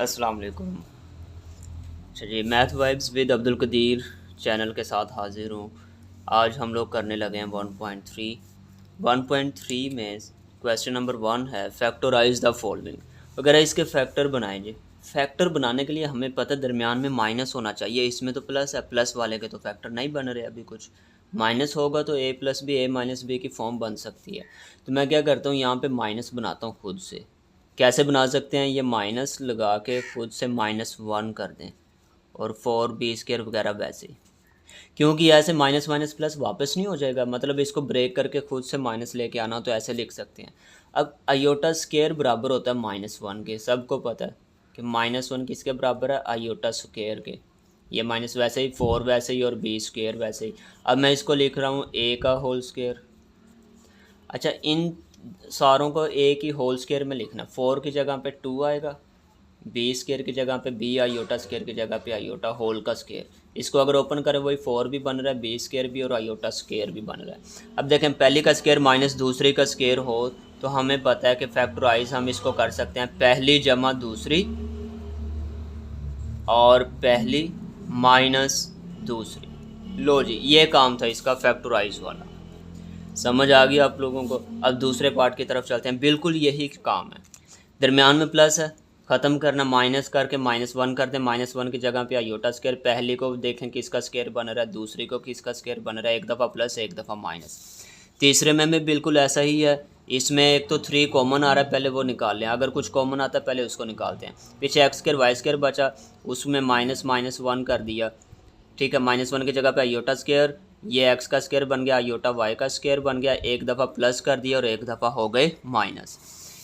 अस्सलाम वालेकुम। चलिए, math vibes with Abdul Qadir channel के साथ हाजिर हूँ। आज हम लोग करने लगे हैं 1.3 में क्वेश्चन नंबर 1 है फैक्टराइज द फॉलोइंग। अगर इसके फैक्टर बनाएंगे, फैक्टर बनाने के लिए हमें पता दरमियान में माइनस होना चाहिए। इसमें तो प्लस है, प्लस वाले के तो फैक्टर नहीं बन रहे अभी कुछ। माइनस होगा तो ए प्लस बी, ए माइनस बी की फॉर्म बन सकती है। तो मैं क्या करता हूँ, यहाँ पे माइनस बनाता हूँ खुद से। कैसे बना सकते हैं, ये माइनस लगा के खुद से -1 कर दें और 4b² वगैरह वैसे ही, क्योंकि ऐसे माइनस माइनस प्लस वापस नहीं हो जाएगा। मतलब इसको ब्रेक करके खुद से माइनस लेके आना, तो ऐसे लिख सकते हैं। अब आयोटा स्केयर बराबर होता है -1 के, सबको पता है कि -1 किसके बराबर है, आयोटा स्केयर के। ये माइनस वैसे ही, 4 वैसे ही और b² वैसे ही। अब मैं इसको लिख रहा हूँ a का होल स्केयर। अच्छा, इन सारों को a की होल स्केयर में लिखना। 4 की जगह पे 2 आएगा, b² की जगह पे b, आयोटा स्केयर की जगह पे आयोटा होल का स्केयर। इसको अगर ओपन करें वही 4 भी बन रहा है, b² भी और आयोटा स्केयर भी बन रहा है। अब देखें, पहली का स्केयर माइनस दूसरी का स्केयर हो तो हमें पता है कि फैक्टराइज हम इसको कर सकते हैं पहली जमा दूसरी और पहली माइनस दूसरी। लो जी, ये काम था इसका फैक्टराइज वाला। समझ आ गया आप लोगों को। अब दूसरे पार्ट की तरफ चलते हैं। बिल्कुल यही काम है, दरमियान में प्लस है, ख़त्म करना माइनस करके -1 कर दें। -1 की जगह पे आयोटा स्केयर। पहली को देखें किसका स्केयर बन रहा है, दूसरी को किसका स्केयर बन रहा है, एक दफ़ा प्लस एक दफ़ा माइनस। तीसरे में भी बिल्कुल ऐसा ही है। इसमें एक तो 3 कॉमन आ रहा है, पहले वो निकाल लें। अगर कुछ कॉमन आता है पहले उसको निकालते हैं। पीछे x² y² बचा, उसमें -1 कर दिया। ठीक है, -1 की जगह पे आयोटा स्केयर, ये x का स्केयर बन गया, आयोटा y का स्केयर बन गया। एक दफ़ा प्लस कर दिया और एक दफ़ा हो गए माइनस।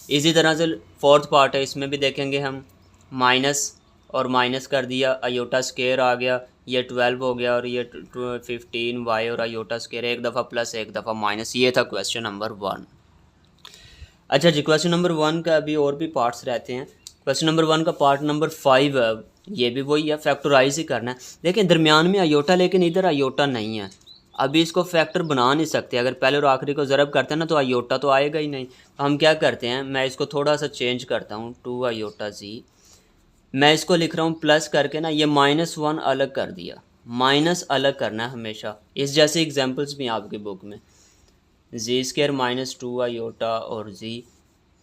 इसी तरह से फोर्थ पार्ट है, इसमें भी देखेंगे हम। माइनस और माइनस कर दिया, आयोटा स्केयर आ गया, ये 12 हो गया और ये 15 y और आयोटा स्केयर। एक दफ़ा प्लस एक दफ़ा माइनस। ये था क्वेश्चन नंबर 1। अच्छा जी, क्वेश्चन नंबर 1 का अभी और भी पार्ट्स रहते हैं। क्वेश्चन नंबर 1 का पार्ट नंबर 5 है, ये भी वही है, फैक्टराइज ही करना है। देखें, दरमियान में आयोटा, लेकिन इधर आयोटा नहीं है। अभी इसको फैक्टर बना नहीं सकते। अगर पहले और आखिरी को ज़रब करते हैं ना तो आयोटा तो आएगा ही नहीं। तो हम क्या करते हैं, मैं इसको थोड़ा सा चेंज करता हूँ, 2 आयोटा जी। मैं इसको लिख रहा हूँ प्लस करके ना, ये -1 अलग कर दिया। माइनस अलग करना है हमेशा। इस जैसे एग्जाम्पल्स भी आपकी बुक में, z² -2 आयोटा और z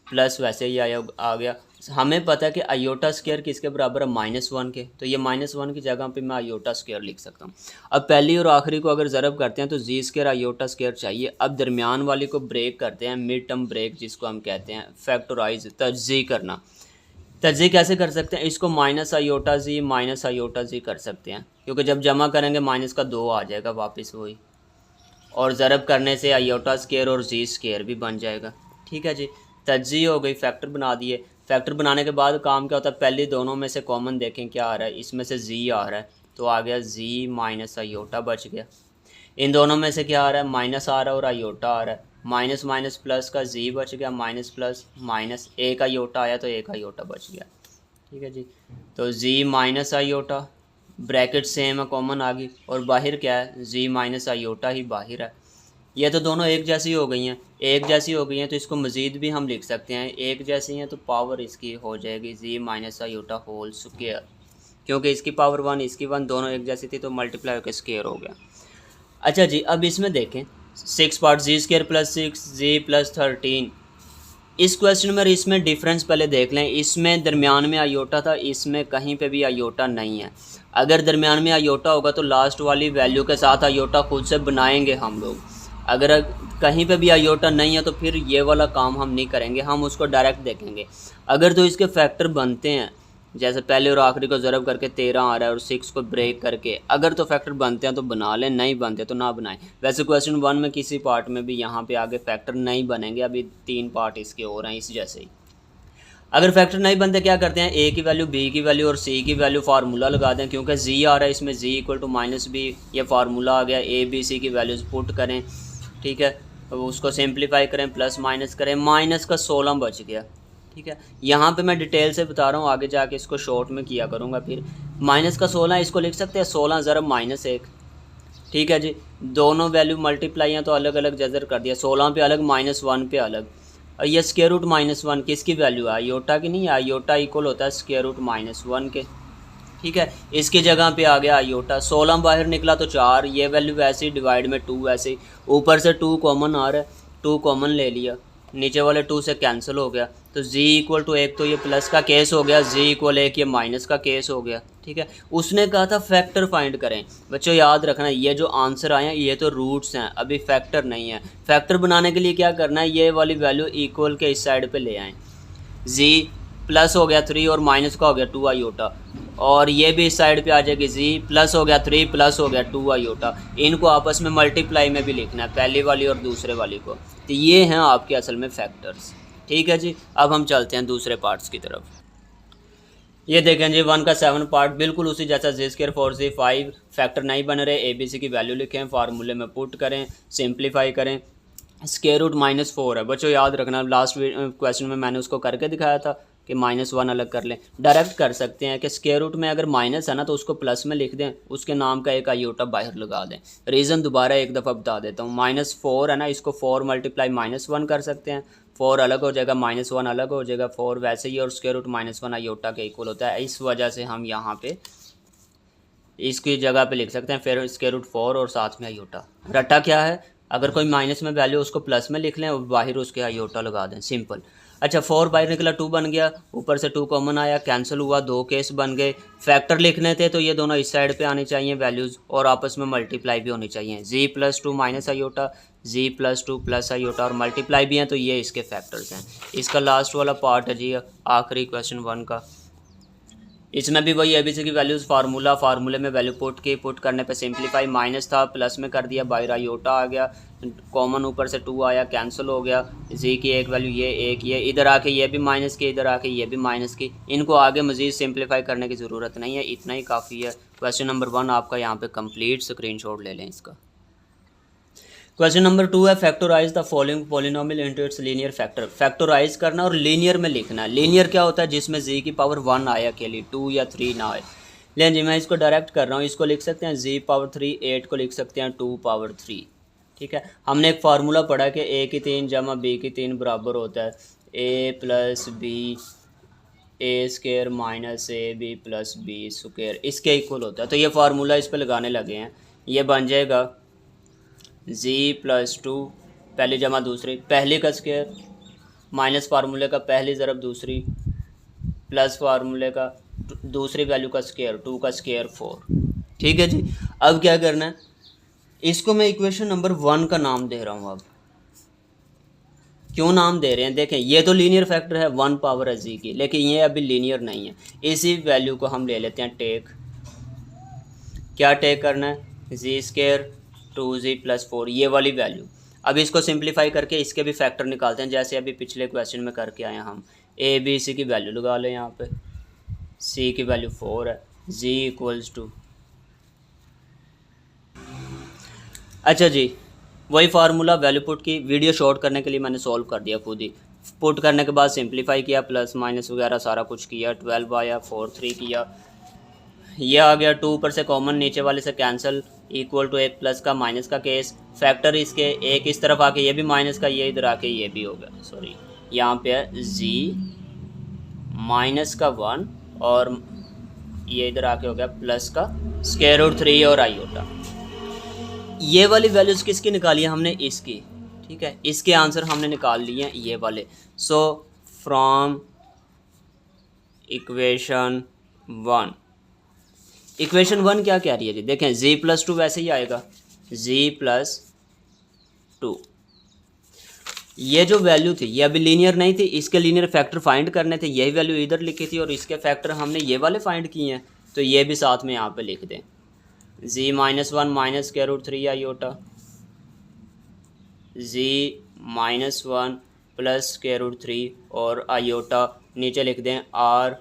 प्लस वैसे ही आ गया। हमें पता है कि आयोटा स्केयर किसके बराबर है, -1 के। तो ये -1 की जगह पे मैं आयोटा स्केयर लिख सकता हूँ। अब पहली और आखिरी को अगर ज़रब करते हैं तो z² आयोटा स्केयर चाहिए। अब दरमियान वाली को ब्रेक करते हैं, मिड टर्म ब्रेक जिसको हम कहते हैं, फैक्टराइज, तज्ज़ी करना। तज्ज़ी कैसे कर सकते हैं, इसको -आयोटा z -आयोटा z कर सकते हैं, क्योंकि जब जमा करेंगे माइनस का 2 आ जाएगा वापस वही, और ज़रब करने से आयोटा स्केयर और जी स्केयर भी बन जाएगा। ठीक है जी, तज्ज़ी हो गई, फैक्टर बना दिए। फैक्टर बनाने के बाद काम क्या होता है, पहले दोनों में से कॉमन देखें क्या आ रहा है। इसमें से जी आ रहा है तो आ गया जी माइनस आयोटा बच गया। इन दोनों में से क्या आ रहा है, माइनस आ रहा है और आयोटा आ रहा है। माइनस माइनस प्लस का जी बच गया, माइनस प्लस माइनस, एक आयोटा आया तो एक आयोटा बच गया। ठीक है जी, तो जी माइनस आयोटा, ब्रैकेट सेम है, कॉमन आ गई, और बाहर क्या है, जी माइनस आयोटा ही बाहर है। ये तो दोनों एक जैसी हो गई हैं। एक जैसी हो गई हैं तो इसको मज़ीद भी हम लिख सकते हैं। एक जैसी हैं तो पावर इसकी हो जाएगी जी माइनस आयोटा होल स्क्वायर, क्योंकि इसकी पावर 1 इसकी 1 दोनों एक जैसी थी तो मल्टीप्लाई होकर स्क्वायर हो गया। अच्छा जी, अब इसमें देखें 6 पार्ट z² + 6 जी + 13। इस क्वेश्चन में इसमें डिफरेंस पहले देख लें। इसमें दरमियान में आयोटा था, इसमें कहीं पे भी आयोटा नहीं है। अगर दरमियान में आयोटा होगा तो लास्ट वाली वैल्यू के साथ आयोटा खुद से बनाएंगे हम लोग। अगर कहीं पे भी आयोटा नहीं है तो फिर ये वाला काम हम नहीं करेंगे, हम उसको डायरेक्ट देखेंगे। अगर तो इसके फैक्टर बनते हैं, जैसे पहले और आखिरी को ज़रब करके 13 आ रहा है और 6 को ब्रेक करके, अगर तो फैक्टर बनते हैं तो बना लें, नहीं बनते तो ना बनाएं। वैसे क्वेश्चन 1 में किसी पार्ट में भी यहाँ पे आगे फैक्टर नहीं बनेंगे। अभी 3 पार्ट इसके हो रहे हैं इस जैसे ही। अगर फैक्टर नहीं बनते क्या करते हैं, ए की वैल्यू, बी की वैल्यू और सी की वैल्यू फार्मूला लगा दें। क्योंकि जी आ रहा है इसमें, जी = -b, ये फार्मूला आ गया। ए बी सी की वैल्यूज़ पुट करें, ठीक है, तो उसको सिंप्लीफाई करें, प्लस माइनस करें, माइनस का 16 बच गया। ठीक है, यहाँ पे मैं डिटेल से बता रहा हूँ, आगे जाके इसको शॉर्ट में किया करूँगा। फिर माइनस का 16 इसको लिख सकते हैं 16 ज़रब -1। ठीक है जी, दोनों वैल्यू मल्टीप्लाई हैं तो अलग अलग जजर कर दिया, 16 पे अलग, -1 पे अलग। और ये स्क्वायर रूट -1 किसकी वैल्यू है, आयोटा की नहीं है, आयोटा इक्वल होता है स्क्वायर रूट -1 के। ठीक है, इसकी जगह पे आ गया आयोटा, 16 बाहर निकला तो 4, ये वैल्यू वैसे ही डिवाइड में 2 वैसे ही, ऊपर से 2 कॉमन आ रहा है, 2 कॉमन ले लिया, नीचे वाले 2 से कैंसिल हो गया, तो z इक्वल टू 1 तो ये प्लस का केस हो गया, z इक्वल 1 ये माइनस का केस हो गया। ठीक है, उसने कहा था फैक्टर फाइंड करें। बच्चों याद रखना ये जो आंसर आए हैं ये तो रूट्स हैं, अभी फैक्टर नहीं है। फैक्टर बनाने के लिए क्या करना है, ये वाली वैल्यू इक्वल के इस साइड पे ले आएँ, z प्लस हो गया 3 और माइनस का हो गया 2 आयोटा, और ये भी इस साइड पे आ जाएगी, z प्लस हो गया 3 प्लस हो गया 2 आयोटा, इनको आपस में मल्टीप्लाई में भी लिखना है, पहली वाली और दूसरे वाली को। तो ये हैं आपके असल में फैक्टर्स। ठीक है जी, अब हम चलते हैं दूसरे पार्ट्स की तरफ। ये देखें जी 1 का 7 पार्ट बिल्कुल उसी जैसा, z स्क्वायर 4z 5 फैक्टर नहीं बन रहे, ए बी सी की वैल्यू लिखें, फार्मूले में पुट करें, सिंप्लीफाई करें। स्क्वायर रूट -4 है बच्चों, याद रखना लास्ट क्वेश्चन में मैंने उसको करके दिखाया था कि -1 अलग कर लें। डायरेक्ट कर सकते हैं कि स्क्वायर रूट में अगर माइनस है ना तो उसको प्लस में लिख दें, उसके नाम का एक आयोटा बाहर लगा दें। रीज़न दोबारा एक दफ़ा बता देता हूँ, -4 है ना, इसको 4 मल्टीप्लाई -1 कर सकते हैं, 4 अलग हो जाएगा, -1 अलग हो जाएगा, 4 वैसे ही, और स्क्वायर रूट -1 आयोटा के इक्वल होता है। इस वजह से हम यहाँ पे इसकी जगह पे लिख सकते हैं फिर स्क्वायर रूट 4 और साथ में आयोटा। रटा क्या है, अगर कोई माइनस में वैल्यू उसको प्लस में लिख लें और बाहर उसके आयोटा लगा दें, सिंपल। अच्छा 4 बाहर निकला 2 बन गया, ऊपर से 2 कॉमन आया, कैंसिल हुआ, 2 केस बन गए। फैक्टर लिखने थे तो ये दोनों इस साइड पे आनी चाहिए वैल्यूज़, और आपस में मल्टीप्लाई भी होनी चाहिए, z plus 2 minus iota, z plus 2 plus iota, और मल्टीप्लाई भी हैं, तो ये इसके फैक्टर्स हैं। इसका लास्ट वाला पार्ट है जी आखिरी क्वेश्चन 1 का, इसमें भी वही एबीसी की वैल्यूज़ फार्मूले में वैल्यू पुट करने पे सिंप्लीफाई, माइनस था प्लस में कर दिया, बाहर आयोटा आ गया, कॉमन ऊपर से 2 आया, कैंसिल हो गया, जी की एक वैल्यू ये एक, ये इधर आके ये भी माइनस की, इधर आके ये भी माइनस की, इनको आगे मज़ीद सिंप्लीफाई करने की ज़रूरत नहीं है, इतना ही काफ़ी है। क्वेश्चन नंबर 1 आपका यहाँ पे कंप्लीट, स्क्रीनशॉट ले लें इसका। क्वेश्चन नंबर 2 है factorise the following polynomial into its linear factor. Factorise करना और लीनियर में लिखना है। लीनियर क्या होता है, जिसमें z की पावर 1 आया अकेली, 2 या 3 ना आए। लेकिन जी मैं इसको डायरेक्ट कर रहा हूँ, इसको लिख सकते हैं z पावर 3, 8 को लिख सकते हैं 2 पावर 3। ठीक है, हमने एक फार्मूला पढ़ा कि a की 3 जमा b की 3 बराबर होता है a plus B A square minus A B plus B square, इसके इक्वल होता है। तो ये फार्मूला इस पर लगाने लगे हैं, ये बन जाएगा z प्लस 2 पहली जमा दूसरी, पहली का स्क्वायर माइनस फार्मूले का पहली ज़रब दूसरी प्लस फार्मूले का दूसरी वैल्यू का स्क्वायर, 2 का स्क्वायर 4। ठीक है जी, अब क्या करना है, इसको मैं इक्वेशन नंबर 1 का नाम दे रहा हूँ। अब क्यों नाम दे रहे हैं, देखें ये तो लीनियर फैक्टर है, 1 पावर है z की, लेकिन ये अभी लीनियर नहीं है। इसी वैल्यू को हम ले लेते हैं टेक, क्या टेक करना है, z स्क्वायर 2z प्लस 4, ये वाली वैल्यू। अब इसको सिंप्लीफाई करके इसके भी फैक्टर निकालते हैं, जैसे अभी पिछले क्वेश्चन में करके आए हम। ए बी सी की वैल्यू लगा लें यहाँ पे, सी की वैल्यू 4 है, z इक्वल्स टू, अच्छा जी वही फार्मूला वैल्यू पुट की, वीडियो शॉर्ट करने के लिए मैंने सॉल्व कर दिया खुद ही। पुट करने के बाद सिंप्लीफाई किया, प्लस माइनस वगैरह सारा कुछ किया, 12 आया, 4 3 किया, ये आ गया, 2 ऊपर से कॉमन नीचे वाले से कैंसिल, इक्वल टू एक प्लस का माइनस का केस, फैक्टर इसके एक इस तरफ आके ये भी माइनस का, ये इधर आके ये भी हो गया, सॉरी यहाँ पे है z माइनस का 1 और ये इधर आके हो गया प्लस का स्क्वायर रूट 3 और आयोटा। ये वाली वैल्यूज़ किसकी निकाली है हमने, इसकी। ठीक है, इसके आंसर हमने निकाल लिए हैं ये वाले। सो फ्रॉम इक्वेशन 1, इक्वेशन 1 क्या कह रही है जी, देखें z प्लस 2 वैसे ही आएगा, z प्लस 2, ये जो वैल्यू थी ये अभी लीनियर नहीं थी, इसके लीनियर फैक्टर फाइंड करने थे, यही वैल्यू इधर लिखी थी और इसके फैक्टर हमने ये वाले फाइंड किए हैं, तो ये भी साथ में यहाँ पे लिख दें, z minus 1 minus square root 3 iota, z minus 1 plus square root 3 और आयोटा नीचे लिख दें आर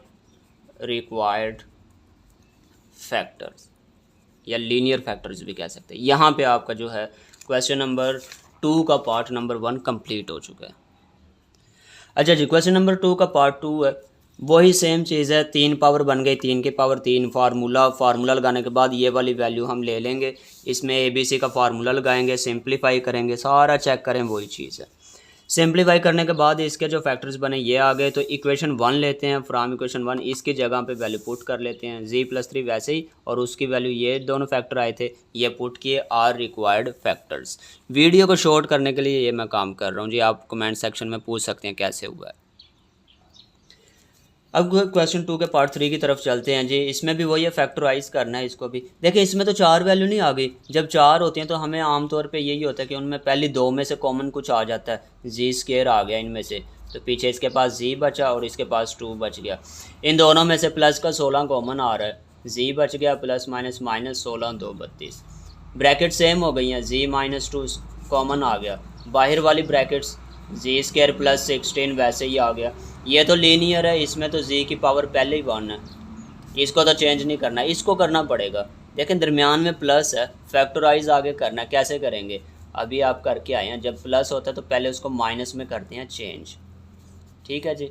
रिक्वायर्ड फैक्टर्स या लीनियर फैक्टर्स भी कह सकते हैं। यहाँ पे आपका जो है क्वेश्चन नंबर 2 का पार्ट नंबर 1 कंप्लीट हो चुका है। अच्छा जी, क्वेश्चन नंबर 2 का पार्ट 2 है, वही सेम चीज़ है, 3 पावर बन गई, 3 की पावर 3, फार्मूला लगाने के बाद ये वाली वैल्यू हम ले लेंगे, इसमें ABC का फार्मूला लगाएंगे, सिंप्लीफाई करेंगे, सारा चेक करें, वही चीज़ है। सिंप्लीफाई करने के बाद इसके जो फैक्टर्स बने ये आ गए, तो इक्वेशन 1 लेते हैं, फ्रॉम इक्वेशन 1 इसकी जगह पे वैल्यू पुट कर लेते हैं, z+3 वैसे ही, और उसकी वैल्यू ये दोनों फैक्टर आए थे ये पुट किए, आर रिक्वायर्ड फैक्टर्स। वीडियो को शॉर्ट करने के लिए ये मैं काम कर रहा हूँ जी, आप कमेंट सेक्शन में पूछ सकते हैं कैसे हुआ है। अब क्वेश्चन 2 के पार्ट 3 की तरफ चलते हैं जी। इसमें भी वही है, फैक्टराइज करना है इसको भी। देखिए इसमें तो 4 वैल्यू नहीं आ गई, जब 4 होती हैं तो हमें आमतौर पे यही होता है कि उनमें पहली 2 में से कॉमन कुछ आ जाता है, z² आ गया इनमें से, तो पीछे इसके पास z बचा और इसके पास 2 बच गया। इन दोनों में से प्लस का 16 कॉमन आ रहा है, z बच गया, plus minus minus 16 2 32, bracket same हो गई हैं, z-2 कॉमन आ गया, बाहर वाली ब्रैकेट्स z² प्लस 16 वैसे ही आ गया। ये तो लीनियर है, इसमें तो z की पावर पहले ही 1 है, इसको तो चेंज नहीं करना, इसको करना पड़ेगा। लेकिन दरमियान में प्लस है, फैक्टराइज आगे करना है, कैसे करेंगे अभी आप करके आए हैं। जब प्लस होता है तो पहले उसको माइनस में करते हैं चेंज, ठीक है जी।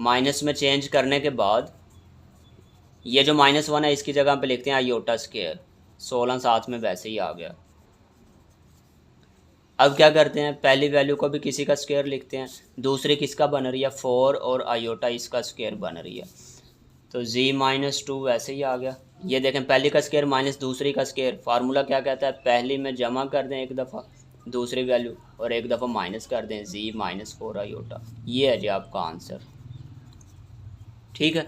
माइनस में चेंज करने के बाद ये जो -1 है इसकी जगह पे लिखते हैं आयोटा स्क्वायर, 16 साथ में वैसे ही आ गया। अब क्या करते हैं, पहली वैल्यू को भी किसी का स्क्वायर लिखते हैं, दूसरी किसका बन रही है 4 और आयोटा इसका स्क्वायर बन रही है, तो z-2 वैसे ही आ गया। ये देखें पहली का स्क्वायर माइनस दूसरी का स्क्वायर, फार्मूला क्या कहता है, पहली में जमा कर दें एक दफ़ा दूसरी वैल्यू और एक दफ़ा माइनस कर दें z-4 आयोटा। ये है जी आपका आंसर, ठीक है।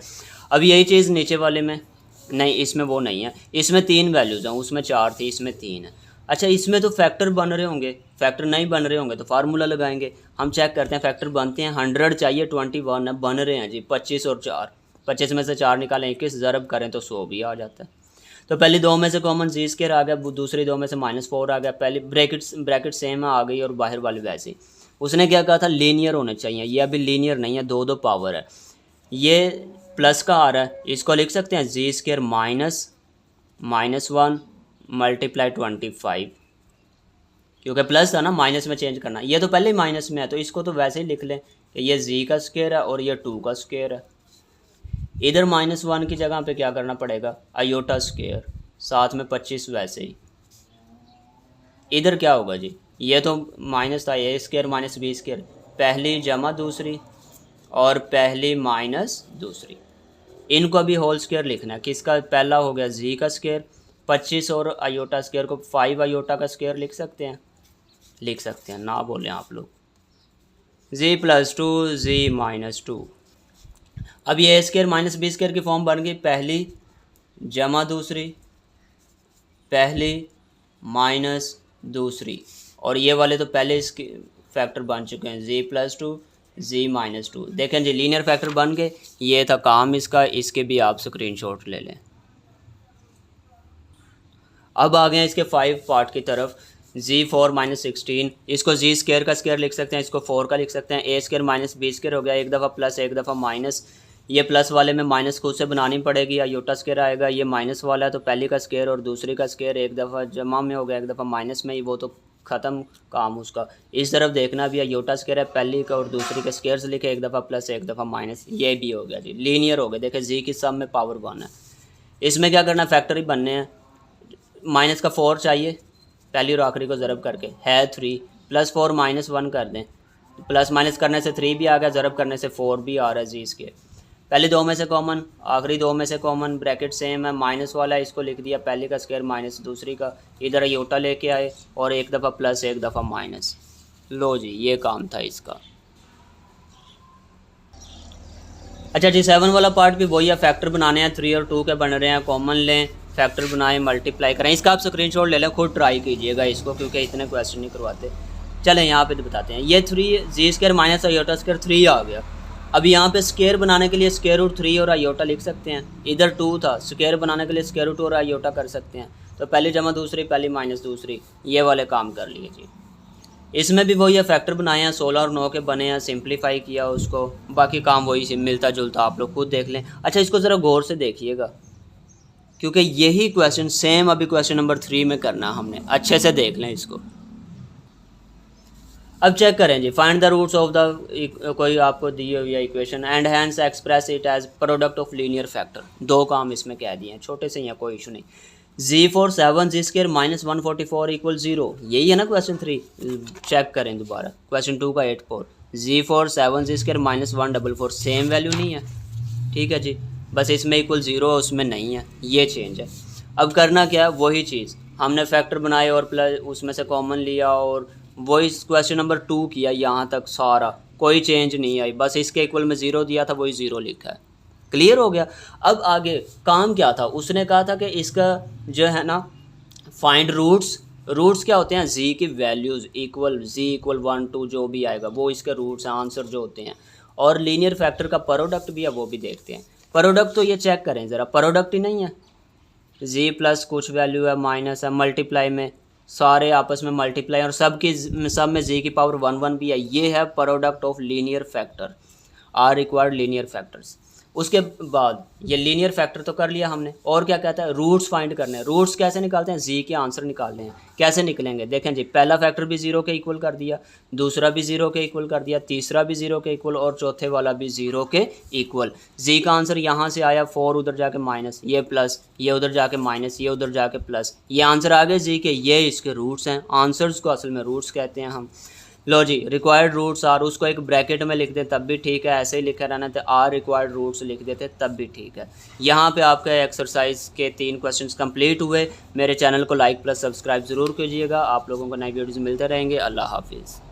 अब यही चीज़ नीचे वाले में नहीं, इसमें वो नहीं है, इसमें 3 वैल्यूज़ हैं, उसमें 4 थी, इसमें 3 है। अच्छा इसमें तो फैक्टर बन रहे होंगे, फैक्टर नहीं बन रहे होंगे तो फार्मूला लगाएंगे। हम चेक करते हैं फैक्टर बनते हैं, 100 चाहिए 21 है, बन रहे हैं जी 25 और 4, 25 में से 4 निकालें 21, ज़रब करें तो 100 भी आ जाता है। तो पहली 2 में से कॉमन z² आ गया, दूसरी 2 में से -4 आ गया, पहली ब्रैकेट सेम आ गई और बाहर वाली वैसे ही। उसने क्या कहा था लीनियर होने चाहिए, ये अभी लीनियर नहीं है, 2 पावर है, ये प्लस का आ रहा है, इसको लिख सकते हैं z² -1 मल्टीप्लाई 25, क्योंकि प्लस था ना, माइनस में चेंज करना, ये तो पहले ही माइनस में है तो इसको तो वैसे ही लिख लें कि ये z का स्क्वायर है और ये 2 का स्क्वायर है। इधर -1 की जगह पे क्या करना पड़ेगा, आयोटा स्क्वायर, साथ में 25 वैसे ही। इधर क्या होगा जी, ये तो माइनस था, a² माइनस b², पहली जमा दूसरी और पहली माइनस दूसरी, इनको भी होल स्क्वायर लिखना है। किसका पहला हो गया z का स्क्वायर, 25 और आयोटा स्क्वायर को 5 आयोटा का स्क्वायर लिख सकते हैं, लिख सकते हैं ना बोलें आप लोग, z+2 z-2। अब ये a² माइनस b² की फॉर्म बन गई, पहली जमा दूसरी, पहली माइनस दूसरी, और ये वाले तो पहले इसके फैक्टर बन चुके हैं, z+2 z-2। देखें जी लीनियर फैक्टर बन गए, ये था काम इसका, इसके भी आप स्क्रीनशॉट ले लें। अब आ गए इसके 5 पार्ट की तरफ, z4 -16, इसको z² का स्क्वायर लिख सकते हैं, इसको 4 का लिख सकते हैं, a² माइनस b² हो गया, एक दफ़ा प्लस एक दफ़ा माइनस, ये प्लस वाले में माइनस खुद से बनानी पड़ेगी, आयोटा स्क्वायर आएगा, ये माइनस वाला है तो पहली का स्क्वायर और दूसरी का स्क्वायर एक दफ़ा जमा में हो गया, एक दफ़ा माइनस में ही, वो तो ख़त्म काम उसका। इस तरफ देखना भी आयोटा स्क्वायर है, पहली का और दूसरी का स्क्वायर से लिखे, एक दफ़ा प्लस एक दफ़ा माइनस, ये भी हो गया जी, लीनियर हो गया। देखें जी की सब में पावर 1 है, इसमें क्या करना, फैक्टर ही बनने हैं। माइनस का 4 चाहिए, पहली और आखिरी को ज़रब करके है 3, +4 -1 कर दें, प्लस माइनस करने से 3 भी आ गया, ज़रब करने से 4 भी आ रहा है जी इसके। पहले 2 में से कॉमन, आखिरी 2 में से कॉमन, ब्रैकेट सेम है, माइनस वाला है इसको लिख दिया, पहले का स्क्वायर माइनस दूसरी का, इधर आयोटा लेके आए और एक दफ़ा प्लस एक दफ़ा माइनस। लो जी ये काम था इसका। अच्छा जी 7 वाला पार्ट भी वही है, फैक्टर बनाने हैं, 3 और 2 के बन रहे हैं, कॉमन लें, फैक्टर बनाएं, मल्टीप्लाई करें। इसका आप स्क्रीनशॉट ले लें, खुद ट्राई कीजिएगा इसको, क्योंकि इतने क्वेश्चन नहीं करवाते। चलें यहाँ पे तो बताते हैं, ये 3 z² माइनस आयोटा स्क्वायर 3 आ गया। अब यहाँ पे स्क्वायर बनाने के लिए स्क्वायर रूट 3 और आयोटा लिख सकते हैं, इधर 2 था, स्क्वायर बनाने के लिए स्क्वायर रूट और आयोटा कर सकते हैं, तो पहली जमा दूसरी, पहली माइनस दूसरी, ये वाले काम कर लिए जी। इसमें भी वही है, फैक्टर बनाए हैं, 16 और 9 के बने हैं, सिंप्लीफाई किया उसको, बाकी काम वही मिलता जुलता, आप लोग खुद देख लें। अच्छा इसको ज़रा गौर से देखिएगा, क्योंकि यही क्वेश्चन सेम अभी क्वेश्चन नंबर 3 में करना हमने, अच्छे से देख लें इसको। अब चेक करें जी, find the roots of the, कोई आपको दी हुई है equation, and hence express it as product of linear factor. 2 काम इसमें कह दिए हैं, छोटे से ही हैं, कोई इशू नहीं। Z4 -144 इक्वल 0, यही है ना क्वेश्चन 3। चेक करें दोबारा क्वेश्चन 2 का 8-4, Z4 -144 सेम वैल्यू नहीं है, ठीक है जी, बस इसमें इक्वल 0 है उसमें नहीं है, ये चेंज है। अब करना क्या है, वही चीज़ हमने फैक्टर बनाए और प्लस उसमें से कॉमन लिया और वही क्वेश्चन नंबर 2 किया, यहाँ तक सारा कोई चेंज नहीं आई, बस इसके इक्वल में 0 दिया था वही 0 लिखा है। क्लियर हो गया। अब आगे काम क्या था, उसने कहा था कि इसका जो है ना फाइंड रूट्स क्या होते हैं, जी की वैल्यूज़ इक्वल जी इक्वल 1 2 जो भी आएगा वो इसके रूट्स हैं, आंसर जो होते हैं। और लीनियर फैक्टर का प्रोडक्ट भी है वो भी देखते हैं। प्रोडक्ट तो ये चेक करें ज़रा, प्रोडक्ट ही नहीं है, जी प्लस कुछ वैल्यू है माइनस है, मल्टीप्लाई में सारे आपस में मल्टीप्लाई और सब में जी की पावर 1 1 भी है, ये है product of linear factor, are required linear factors. उसके बाद ये लीनियर फैक्टर तो कर लिया हमने, और क्या कहता है, रूट्स फाइंड करने हैं। रूट्स कैसे निकालते हैं, जी के आंसर निकालने हैं। कैसे निकलेंगे, देखें जी, पहला फैक्टर भी 0 के इक्वल कर दिया, दूसरा भी 0 के इक्वल कर दिया, तीसरा भी 0 के इक्वल और चौथे वाला भी 0 के इक्वल। जी का आंसर यहाँ से आया 4, उधर जाके माइनस, ये प्लस, ये उधर जाके माइनस, ये उधर जाके प्लस, ये आंसर आ गए जी के, ये इसके रूट्स हैं। आंसर्स को असल में रूट्स कहते हैं हम। लो जी, रिक्वायर्ड रूट्स आर, उसको एक ब्रैकेट में लिख दें तब भी ठीक है, ऐसे ही लिखा रहना तो आर रिक्वायर्ड रूट्स लिख देते तब भी ठीक है। यहाँ पे आपके एक्सरसाइज के 3 क्वेश्चंस कंप्लीट हुए। मेरे चैनल को लाइक प्लस सब्सक्राइब ज़रूर कीजिएगा। आप लोगों को नई वीडियोज़ मिलते रहेंगे। अल्लाह हाफिज़।